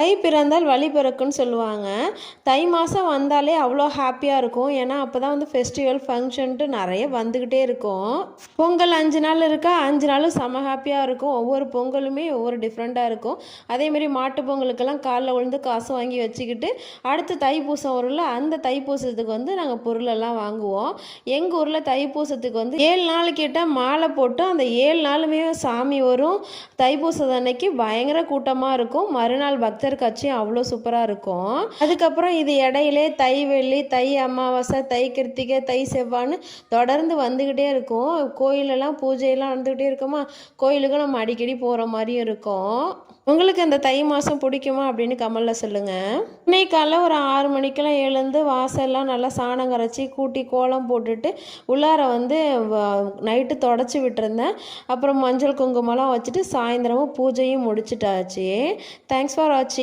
தை பிறந்தால் வழி பிறக்குன்னு சொல்லுவாங்க. தை மாதம் வந்தாலே அவ்வளோ ஹாப்பியாக இருக்கும். ஏன்னா அப்போ தான் வந்து ஃபெஸ்டிவல் ஃபங்க்ஷன்ட்டு நிறைய வந்துக்கிட்டே இருக்கும். பொங்கல் 5 நாள் இருக்கா, 5 நாளும் செம ஹாப்பியாக இருக்கும். ஒவ்வொரு பொங்கலுமே ஒவ்வொரு டிஃப்ரெண்ட்டாக இருக்கும். அதேமாரி மாட்டு பொங்கலுக்கெல்லாம் காலைல விழுந்து காசு வாங்கி வச்சுக்கிட்டு அடுத்து தைப்பூசம் வரும்ல, அந்த தைப்பூசத்துக்கு வந்து நாங்கள் பொருளெல்லாம் வாங்குவோம். எங்கள் ஊரில் தைப்பூசத்துக்கு வந்து 7 நாள் கிட்ட மாலை போட்டு அந்த 7 நாளுமே சாமி வரும். தைப்பூசம் அன்னைக்கு பயங்கர கூட்டமாக இருக்கும். மறுநாள் பக்தர் காட்சி அவ்வளோ சூப்பராக இருக்கும். அதுக்கப்புறம் இது இடையிலே தை வெள்ளி, தை அமாவாசை, தை கிருத்திகை, தை செவ்வான்னு தொடர்ந்து வந்துக்கிட்டே இருக்கும். கோயிலெல்லாம் பூஜையெல்லாம் நடந்துக்கிட்டே இருக்குமா, கோயிலுக்கு நம்ம அடிக்கடி போகிற மாதிரியும் இருக்கும். உங்களுக்கு இந்த தை மாதம் பிடிக்குமா அப்படின்னு கமெண்ட்ல சொல்லுங்கள். இன்னைக்கு காலைல ஒரு 6 மணிக்கெல்லாம் எழுந்து வாசல்லாம் நல்லா சாணம் கரைச்சி கூட்டி கோலம் போட்டுட்டு உள்ளார வந்து நைட்டு தொடச்சி விட்டுருந்தேன். அப்புறம் மஞ்சள் குங்குமம்லாம் வச்சுட்டு சாயந்தரமும் பூஜையும் முடிச்சிட்டாச்சு. தேங்க்ஸ் ஃபார் வாட்சிங்.